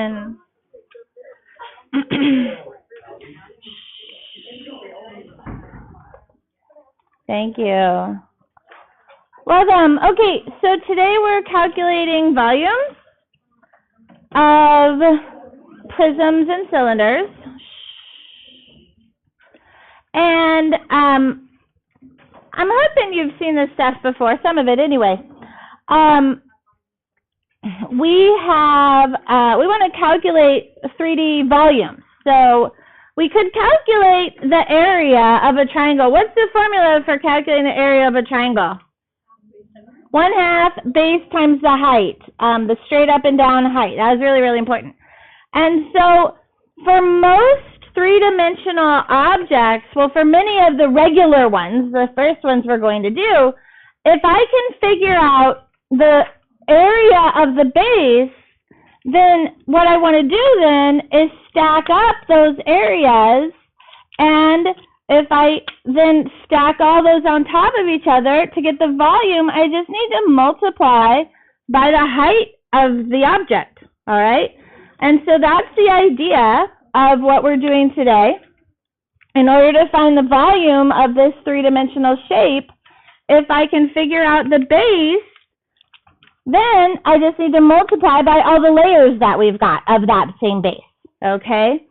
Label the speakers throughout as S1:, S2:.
S1: in. Thank you. Welcome. Okay, so today we're calculating volumes of prisms and cylinders. And I'm hoping you've seen this stuff before, some of it anyway. We want to calculate 3D volumes. So we could calculate the area of a triangle. What's the formula for calculating the area of a triangle? 1/2 base times the height, the straight up and down height. That was really, really important. And so for most three-dimensional objects, well, for many of the regular ones, the first ones we're going to do, if I can figure out the area of the base, then what I want to do then is stack up those areas, and if I then stack all those on top of each other to get the volume, I just need to multiply by the height of the object, all right? And so that's the idea of what we're doing today. In order to find the volume of this three-dimensional shape, if I can figure out the base, then I just need to multiply by all the layers that we've got of that same base, okay?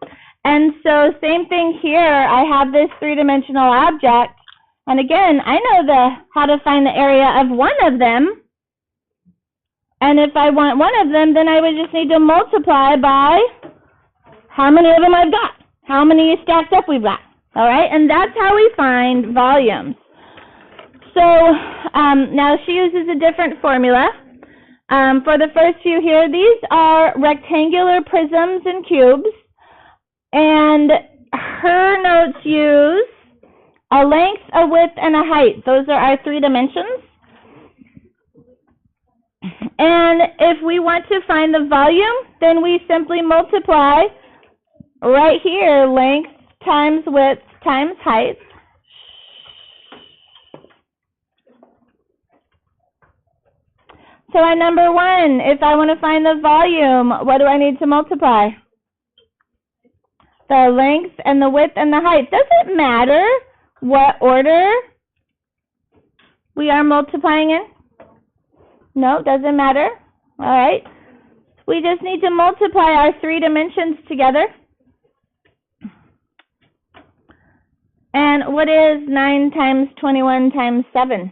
S1: And so same thing here, I have this three-dimensional object, and again, I know how to find the area of one of them, and if I want one of them, then I would just need to multiply by how many of them I've got, how many stacked up we've got, all right? And that's how we find volumes. So now she uses a different formula. For the first few here, these are rectangular prisms and cubes, and her notes use a length, a width, and a height. Those are our 3 dimensions. And if we want to find the volume, then we simply multiply right here, length times width times height. So on number 1, if I want to find the volume, what do I need to multiply? The length and the width and the height. Does it matter what order we are multiplying in? No, doesn't matter. All right. We just need to multiply our 3 dimensions together. And what is 9 times 21 times 7?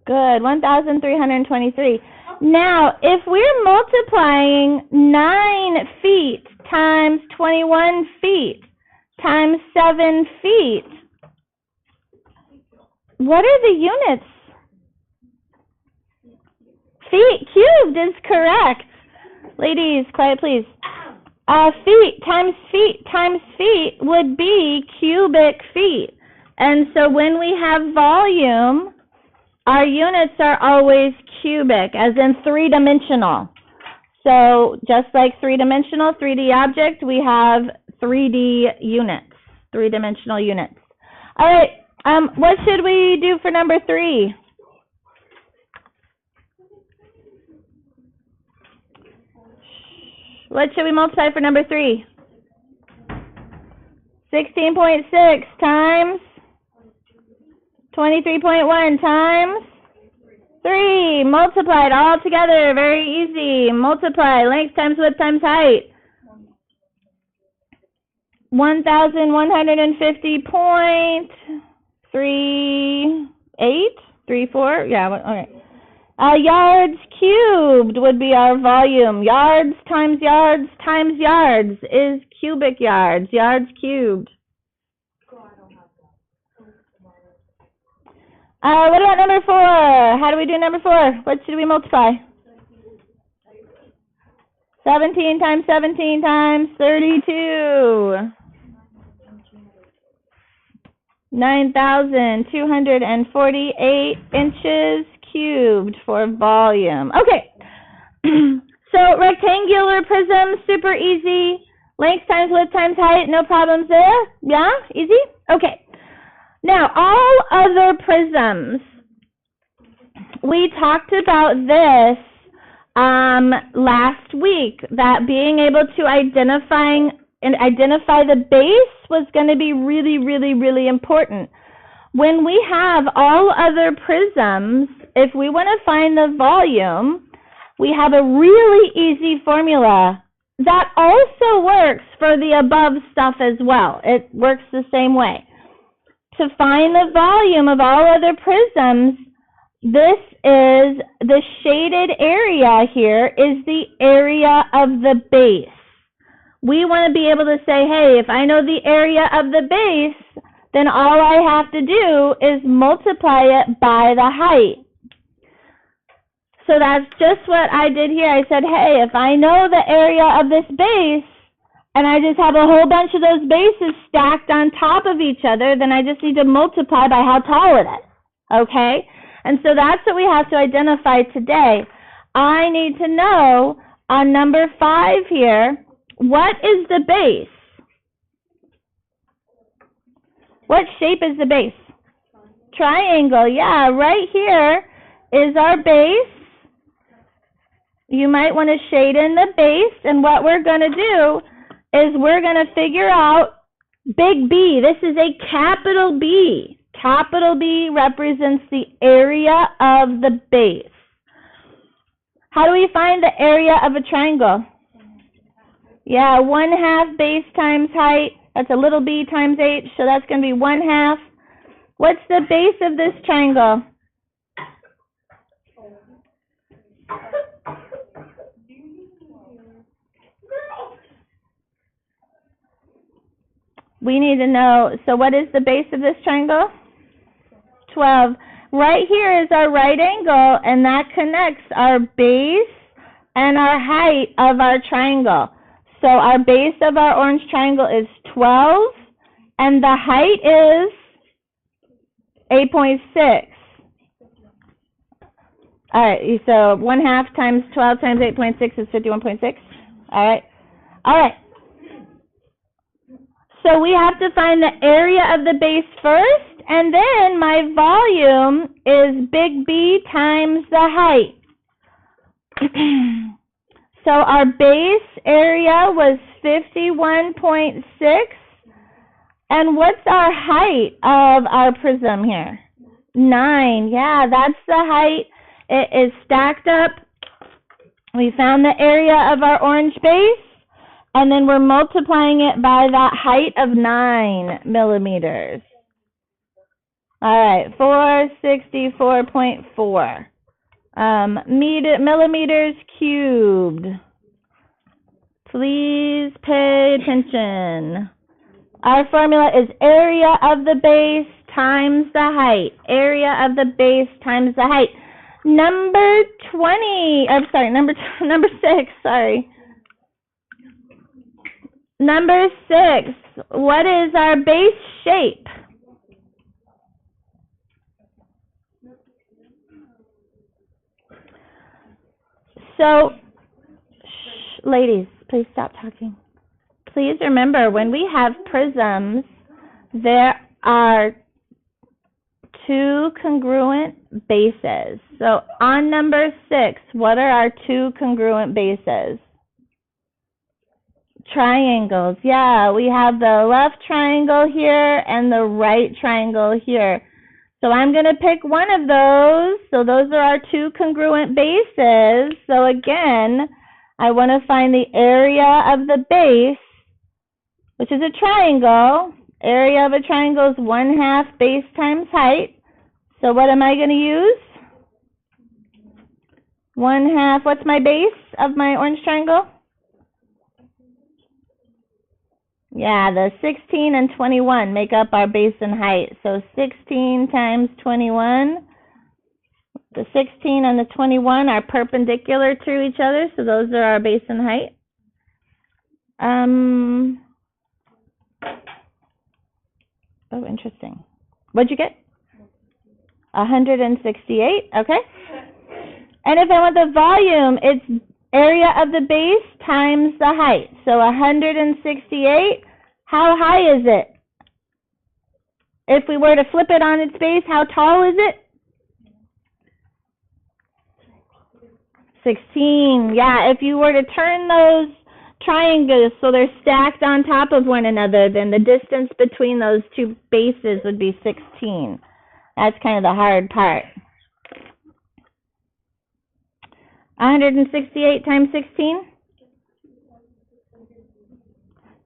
S1: Good, 1,323. Now, if we're multiplying 9 feet times 21 feet times 7 feet, what are the units? Feet cubed is correct. Ladies, quiet please. Feet times feet would be cubic feet. And so when we have volume, our units are always cubic, as in 3-dimensional. So just like 3-dimensional, 3D object, we have 3D units, 3-dimensional units. All right, what should we do for number 3? What should we multiply for number 3? 16.6 times 23.1 times 3. Multiplied all together. Very easy. Multiply length times width times height. 1,150.3834. Yeah. Okay. Yards cubed would be our volume. Yards times yards times yards is cubic yards. Yards cubed. What about number 4? How do we do number 4? What should we multiply? 17 times 17 times 32. 9,248 inches cubed for volume. Okay. So rectangular prism, super easy. Length times width times height, no problems there. Yeah? Easy? Okay. Now, all other prisms, we talked about this last week that being able to identify the base was going to be really, really, really important. When we have all other prisms, if we want to find the volume, we have a really easy formula that also works for the above stuff as well. It works the same way. To find the volume of all other prisms, this is the shaded area here is the area of the base. We want to be able to say, hey, if I know the area of the base, then all I have to do is multiply it by the height. So that's just what I did here. I said, hey, if I know the area of this base, and I just have a whole bunch of those bases stacked on top of each other, then I just need to multiply by how tall it is, okay? And so that's what we have to identify today. I need to know on number 5 here, what is the base? What shape is the base? Triangle, yeah, right here is our base. You might want to shade in the base, and what we're going to do is we're going to figure out big B. This is a capital B. Capital B represents the area of the base. How do we find the area of a triangle? Yeah, 1/2 base times height. That's a little b times h, so that's going to be 1/2. What's the base of this triangle? We need to know, so what is the base of this triangle? 12. Right here is our right angle, and that connects our base and our height of our triangle. So our base of our orange triangle is 12, and the height is 8.6. All right, so 1/2 times 12 times 8.6 is 51.6. All right. All right. So we have to find the area of the base first, and then my volume is big B times the height. So our base area was 51.6, and what's our height of our prism here? 9. Yeah, that's the height. It is stacked up. We found the area of our orange base, and then we're multiplying it by that height of 9 millimeters. All right, 464.4 millimeters cubed. Please pay attention. Our formula is area of the base times the height. Area of the base times the height. Number 20. I'm sorry, number 6. Sorry. Number 6, what is our base shape? So, ladies, please stop talking. Please remember, when we have prisms, there are 2 congruent bases. So, on number 6, what are our 2 congruent bases? Triangles. Yeah, we have the left triangle here and the right triangle here. So I'm going to pick one of those. So those are our 2 congruent bases. So again, I want to find the area of the base, which is a triangle. Area of a triangle is 1/2 base times height. So what am I going to use? 1/2. What's my base of my orange triangle? Yeah, the 16 and 21 make up our base and height. So 16 times 21. The 16 and the 21 are perpendicular to each other, so those are our base and height. Oh, interesting. What'd you get? 168, okay. And if I want the volume, it's area of the base times the height. So 168, how high is it? If we were to flip it on its base, how tall is it? 16. Yeah, if you were to turn those triangles so they're stacked on top of one another, then the distance between those two bases would be 16. That's kind of the hard part. 168 times 16?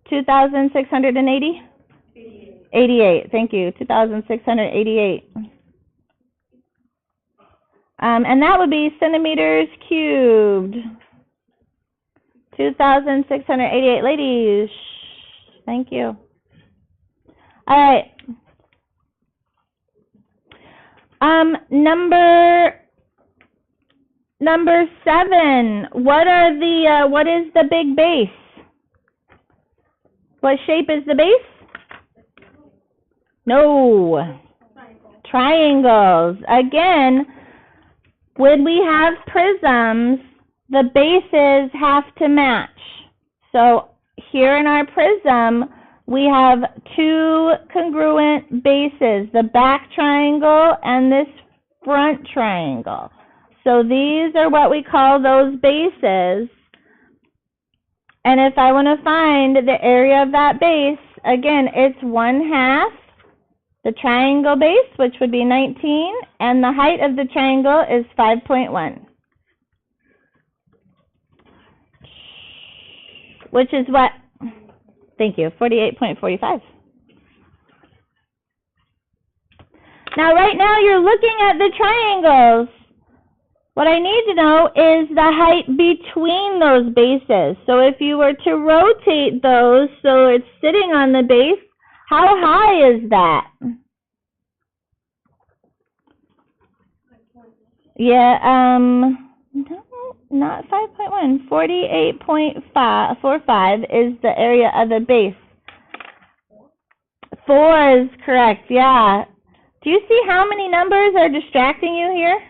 S1: 2,680? 88. Thank you. 2,688. And that would be centimeters cubed. 2,688. Ladies, thank you. All right. Number 7. What is the big base? What shape is the base? No. Triangles. Again, when we have prisms, the bases have to match. So here in our prism, we have two congruent bases, the back triangle and this front triangle. So these are what we call those bases. And if I want to find the area of that base, again, it's 1/2 the triangle base, which would be 19, and the height of the triangle is 5.1. Which is what? Thank you, 48.45. Now, right now, you're looking at the triangles. What I need to know is the height between those bases. So if you were to rotate those so it's sitting on the base, how high is that? Yeah, no, not 5.1. 48.45 is the area of the base. 4 is correct, yeah. Do you see how many numbers are distracting you here?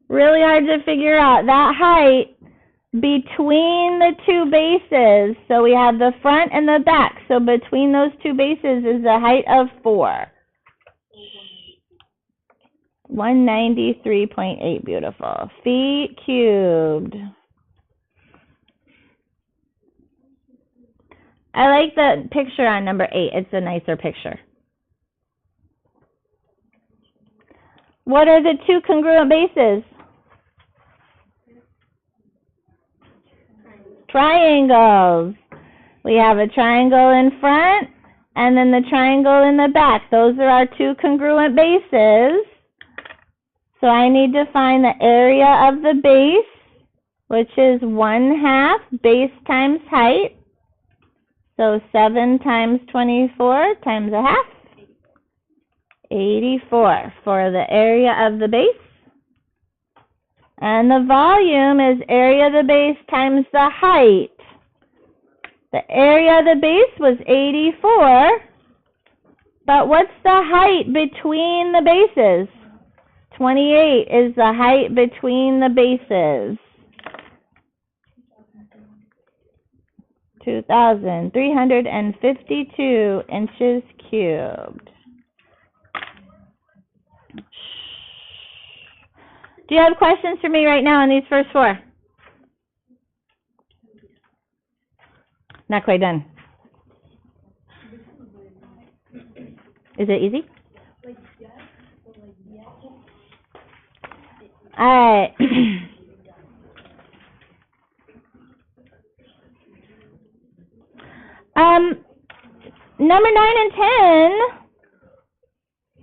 S1: Really hard to figure out that height between the two bases. So we have the front and the back. So between those two bases is a height of 4. 193.8, beautiful. Feet cubed. I like the picture on number 8. It's a nicer picture. What are the two congruent bases? Triangles. We have a triangle in front and then the triangle in the back. Those are our two congruent bases. So I need to find the area of the base, which is 1/2 base times height. So 7 times 24 times 1/2. 84 for the area of the base. And the volume is area of the base times the height. The area of the base was 84, but what's the height between the bases? 28 is the height between the bases. 2,352 inches cubed. Do you have questions for me right now on these first 4? Not quite done. Is it easy? All right. Number 9 and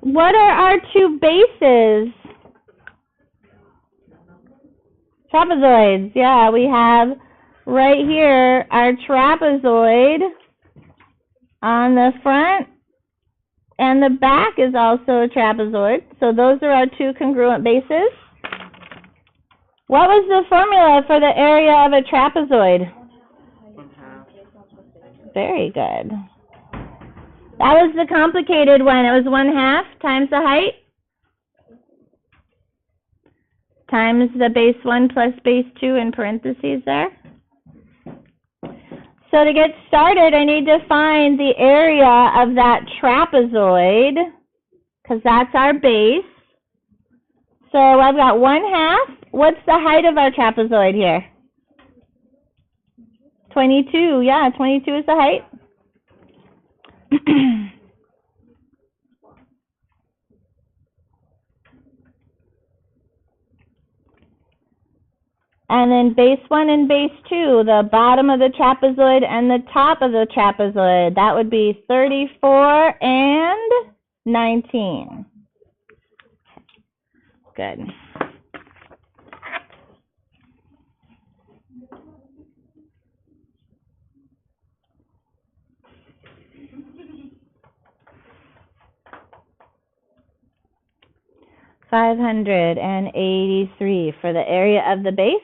S1: 10, what are our two bases? Trapezoids. Yeah, we have right here our trapezoid on the front, and the back is also a trapezoid. So those are our two congruent bases. What was the formula for the area of a trapezoid?
S2: 1/2.
S1: Very good. That was the complicated one. It was 1/2 times the height times the base 1 plus base 2 in parentheses there. So to get started, I need to find the area of that trapezoid, because that's our base. So I've got 1/2 what's the height of our trapezoid here? 22, yeah, 22 is the height. And then base 1 and base 2, the bottom of the trapezoid and the top of the trapezoid, that would be 34 and 19. Good. $583 for the area of the base.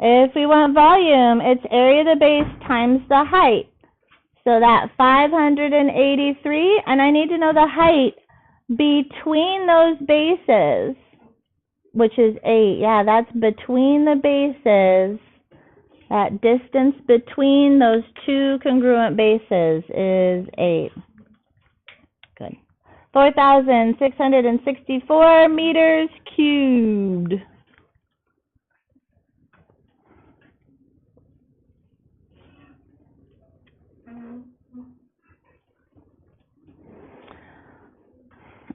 S1: If we want volume, it's area of the base times the height. So that 583, and I need to know the height between those bases, which is 8. Yeah, that's between the bases. That distance between those two congruent bases is 8. Good. 4,664 meters cubed.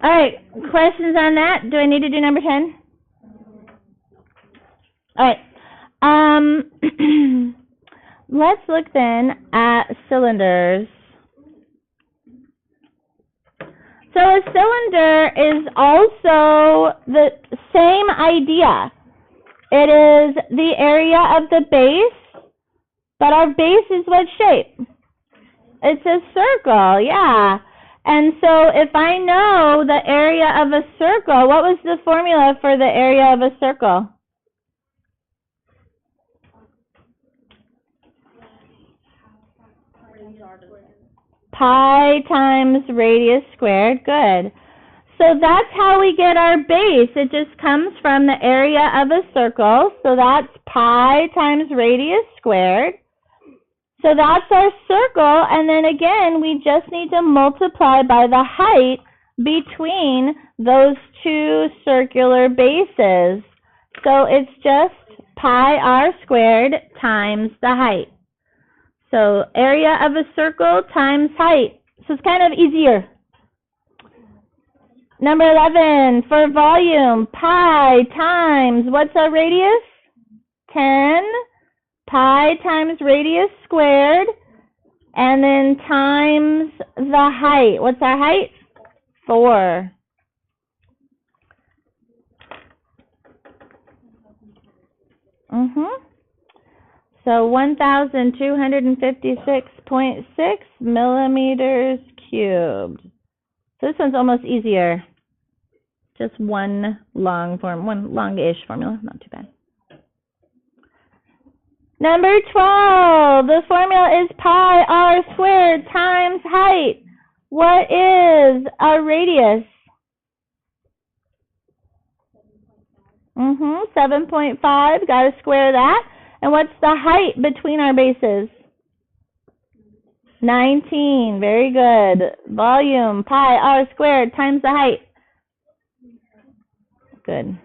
S1: All right, questions on that? Do I need to do number 10? All right. Let's look then at cylinders. So a cylinder is also the same idea. It is the area of the base, but our base is what shape? It's a circle, yeah. And so if I know the area of a circle, what was the formula for the area of a circle? Pi times radius squared. Good. So that's how we get our base. It just comes from the area of a circle. So that's pi times radius squared. So that's our circle. And then again, we just need to multiply by the height between those two circular bases. So it's just pi r squared times the height. So area of a circle times height. So it's kind of easier. Number 11, for volume, pi times, what's our radius? 10. Pi times radius squared. And then times the height. What's our height? 4. So 1,256.6 millimeters cubed. So this one's almost easier. Just one longish formula, not too bad. Number 12, the formula is pi r squared times height. What is our radius? 7.5, got to square that. And what's the height between our bases? 19, very good. Volume, pi r squared times the height. Good.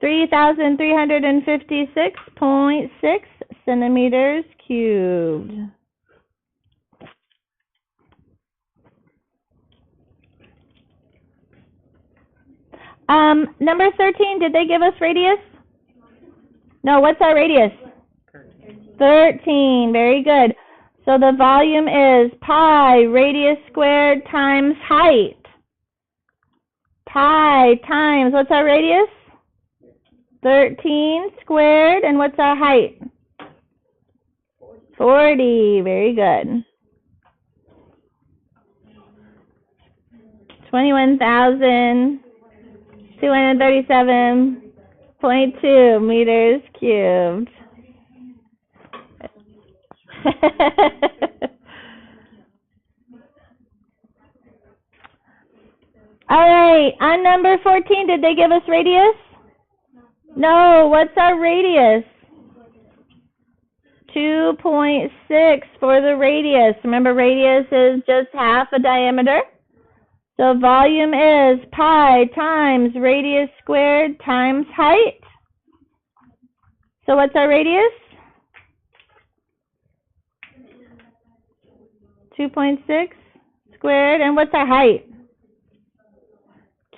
S1: 3,356.6 centimeters cubed. Number 13, did they give us radius? No, what's our radius? 13, very good. So the volume is pi radius squared times height. Pi times, what's our radius? 13 squared, and what's our height? 40, very good. 21,237.2 meters cubed. All right, on number 14, did they give us radius? No, what's our radius? 2.6 for the radius. Remember, radius is just half a diameter. So volume is pi times radius squared times height. So what's our radius? 2.6 squared. And what's our height?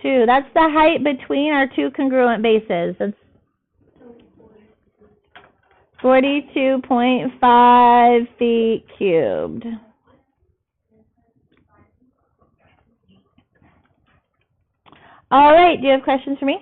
S1: 2. That's the height between our two congruent bases. That's 42.5 feet cubed. All right, do you have questions for me?